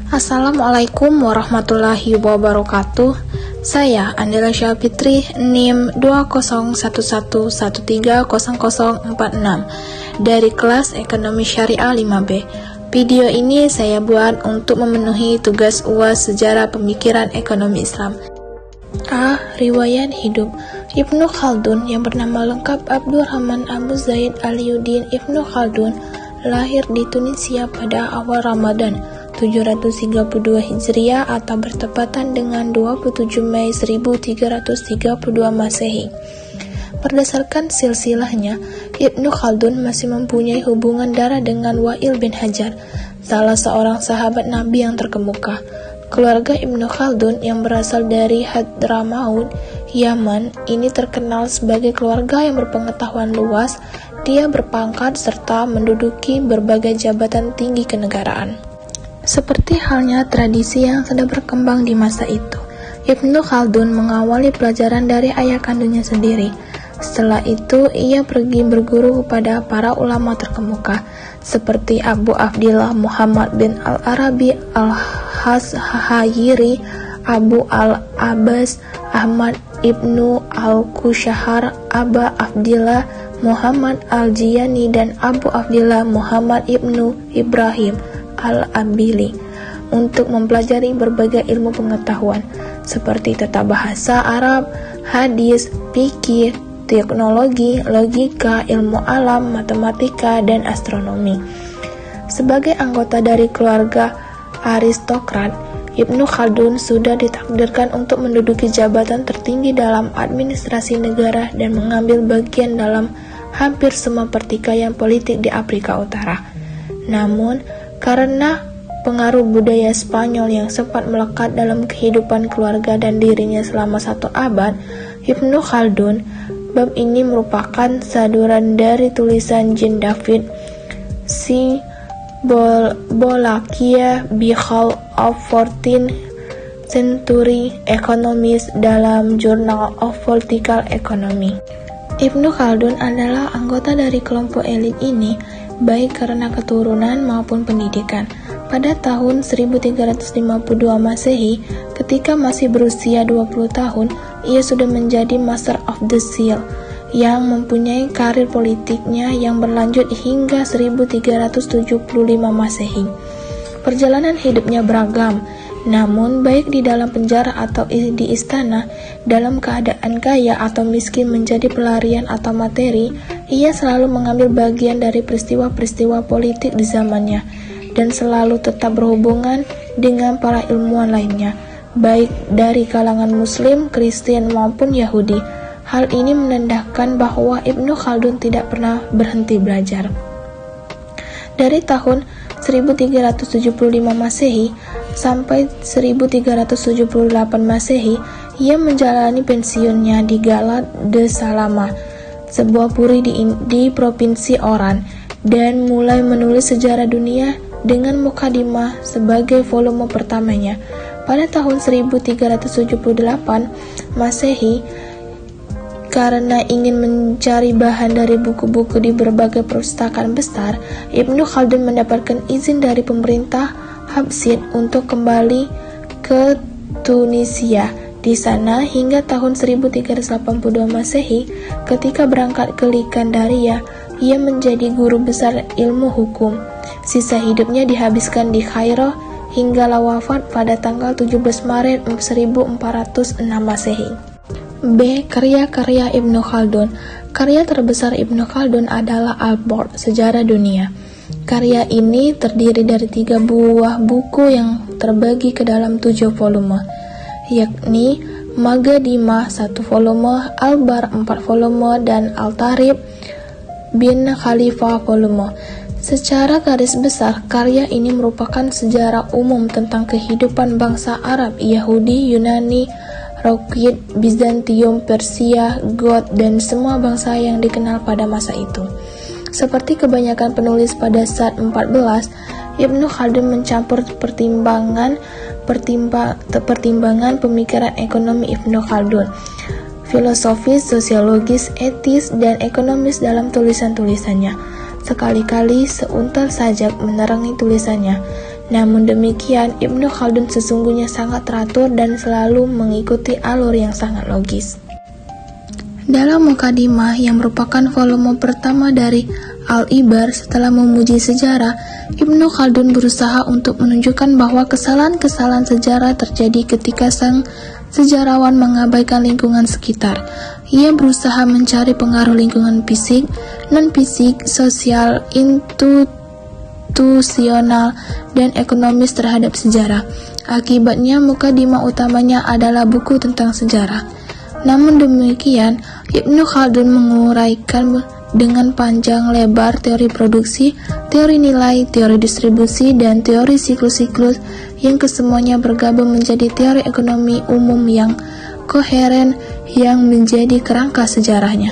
Assalamualaikum warahmatullahi wabarakatuh. Saya Andela Syafitri, NIM 2011130046 dari kelas Ekonomi Syariah 5B. Video ini saya buat untuk memenuhi tugas UAS Sejarah Pemikiran Ekonomi Islam. Riwayat hidup Ibnu Khaldun yang bernama lengkap Abdurrahman Abu Zaid Aliuddin Ibnu Khaldun lahir di Tunisia pada awal Ramadan 732 Hijriah atau bertepatan dengan 27 Mei 1332 Masehi. Berdasarkan silsilahnya, Ibnu Khaldun masih mempunyai hubungan darah dengan Wa'il bin Hajar, salah seorang sahabat Nabi yang terkemuka. Keluarga Ibnu Khaldun yang berasal dari Hadramaut, Yaman, ini terkenal sebagai keluarga yang berpengetahuan luas. Dia berpangkat serta menduduki berbagai jabatan tinggi kenegaraan. Seperti halnya tradisi yang sedang berkembang di masa itu, Ibnu Khaldun mengawali pelajaran dari ayah kandungnya sendiri. Setelah itu, ia pergi berguru kepada para ulama terkemuka, seperti Abu Abdillah Muhammad bin Al-Arabi Al-Hashayiri, Abu Al-Abbas Ahmad Ibnu Al-Qushahar, Aba Abdillah Muhammad Al-Jiyani, dan Abu Abdillah Muhammad Ibnu Ibrahim Al-Ambili untuk mempelajari berbagai ilmu pengetahuan seperti tata bahasa Arab, hadis, fikih, teknologi, logika, ilmu alam, matematika, dan astronomi. Sebagai anggota dari keluarga aristokrat, Ibnu Khaldun sudah ditakdirkan untuk menduduki jabatan tertinggi dalam administrasi negara dan mengambil bagian dalam hampir semua pertikaian politik di Afrika Utara. Namun, karena pengaruh budaya Spanyol yang sempat melekat dalam kehidupan keluarga dan dirinya selama 1 abad, Ibnu Khaldun, bab ini merupakan saduran dari tulisan Jean David Bolakia Bichal of 14th Century Economics dalam Journal of Political Economy. Ibnu Khaldun adalah anggota dari kelompok elit ini, baik karena keturunan maupun pendidikan. Pada tahun 1352 Masehi, ketika masih berusia 20 tahun, ia sudah menjadi Master of the Seal, yang mempunyai karir politiknya yang berlanjut hingga 1375 Masehi. Perjalanan hidupnya beragam, namun baik di dalam penjara atau di istana, dalam keadaan kaya atau miskin menjadi pelarian atau materi, ia selalu mengambil bagian dari peristiwa-peristiwa politik di zamannya, dan selalu tetap berhubungan dengan para ilmuwan lainnya, baik dari kalangan Muslim, Kristen, maupun Yahudi. Hal ini menandakan bahwa Ibnu Khaldun tidak pernah berhenti belajar. Dari tahun 1375 Masehi sampai 1378 Masehi, ia menjalani pensiunnya di Galat de Salama, sebuah puri di provinsi Oran, dan mulai menulis sejarah dunia dengan mukadimah sebagai volume pertamanya. Pada tahun 1378 Masehi, karena ingin mencari bahan dari buku-buku di berbagai perpustakaan besar, Ibnu Khaldun mendapatkan izin dari pemerintah Habsid untuk kembali ke Tunisia. Di sana hingga tahun 1382 Masehi, ketika berangkat ke Iskandaria, ia menjadi guru besar ilmu hukum. Sisa hidupnya dihabiskan di Kairo hinggalah wafat pada tanggal 17 Maret 1406 Masehi. B. Karya-karya Ibnu Khaldun. Karya terbesar Ibnu Khaldun adalah Al-Bord, Sejarah Dunia. Karya ini terdiri dari 3 buah buku yang terbagi ke dalam 7 volume, yakni Magadimah 1 volume, Al-Bar 4 volume, dan Al-Tarikh bin Khalifah volume. Secara garis besar, karya ini merupakan sejarah umum tentang kehidupan bangsa Arab, Yahudi, Yunani, Roukid, Bizantium, Persia, Goth, dan semua bangsa yang dikenal pada masa itu. Seperti kebanyakan penulis pada saat 14, Ibnu Khaldun mencampur pertimbangan pemikiran ekonomi Ibnu Khaldun, filosofis, sosiologis, etis, dan ekonomis dalam tulisan-tulisannya. Sekali-kali seuntal sajak menerangi tulisannya. Namun demikian, Ibnu Khaldun sesungguhnya sangat teratur dan selalu mengikuti alur yang sangat logis. Dalam Mukadimah yang merupakan volume pertama dari Al-Ibar, setelah memuji sejarah, Ibnu Khaldun berusaha untuk menunjukkan bahwa kesalahan-kesalahan sejarah terjadi ketika sang sejarawan mengabaikan lingkungan sekitar. Ia berusaha mencari pengaruh lingkungan fisik, non-fisik, sosial, institusional, dan ekonomis terhadap sejarah. Akibatnya, mukadimah utamanya adalah buku tentang sejarah. Namun demikian, Ibnu Khaldun menguraikan dengan panjang lebar teori produksi, teori nilai, teori distribusi, dan teori siklus-siklus yang kesemuanya bergabung menjadi teori ekonomi umum yang koheren yang menjadi kerangka sejarahnya.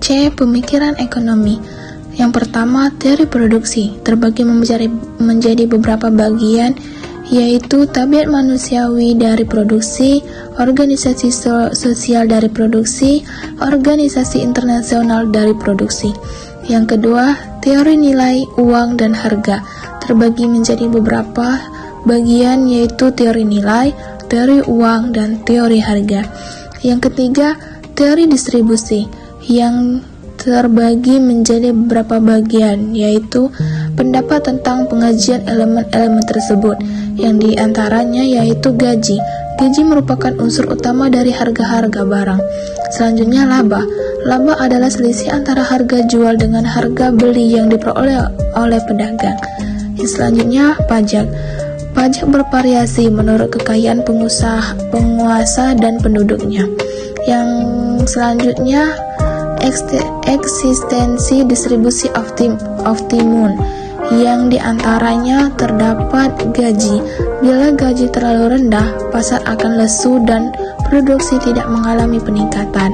C. Pemikiran ekonomi. Yang pertama, teori produksi terbagi menjadi beberapa bagian, yaitu tabiat manusiawi dari produksi, organisasi sosial dari produksi, organisasi internasional dari produksi. Yang kedua, teori nilai, uang, dan harga terbagi menjadi beberapa bagian, yaitu teori nilai, teori uang, dan teori harga. Yang ketiga, teori distribusi yang terbagi menjadi beberapa bagian, yaitu pendapat tentang pengajian elemen-elemen tersebut, yang diantaranya yaitu gaji. Gaji merupakan unsur utama dari harga-harga barang. Selanjutnya, laba. Laba adalah selisih antara harga jual dengan harga beli yang diperoleh oleh pedagang. Selanjutnya, pajak. Pajak bervariasi menurut kekayaan penguasa dan penduduknya. Yang selanjutnya, eksistensi distribusi optimum, yang diantaranya terdapat gaji. Bila gaji terlalu rendah, pasar akan lesu dan produksi tidak mengalami peningkatan.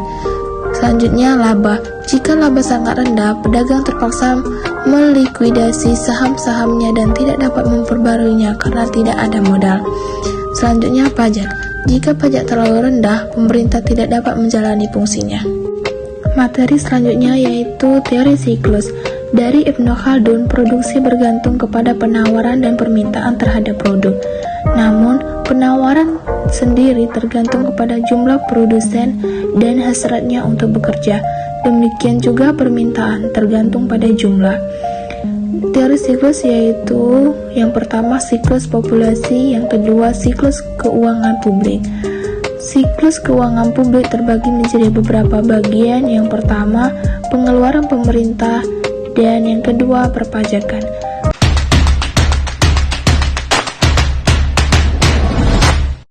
Selanjutnya, laba. Jika laba sangat rendah, pedagang terpaksa melikuidasi saham-sahamnya dan tidak dapat memperbaruinya karena tidak ada modal. Selanjutnya, pajak. Jika pajak terlalu rendah, pemerintah tidak dapat menjalani fungsinya. Materi selanjutnya yaitu teori siklus. Dari Ibnu Khaldun, produksi bergantung kepada penawaran dan permintaan terhadap produk. Namun, penawaran sendiri tergantung kepada jumlah produsen dan hasratnya untuk bekerja. Demikian juga permintaan tergantung pada jumlah. Teori siklus yaitu yang pertama siklus populasi, yang kedua siklus keuangan publik. Siklus keuangan publik terbagi menjadi beberapa bagian. Yang pertama, pengeluaran pemerintah, dan yang kedua, perpajakan.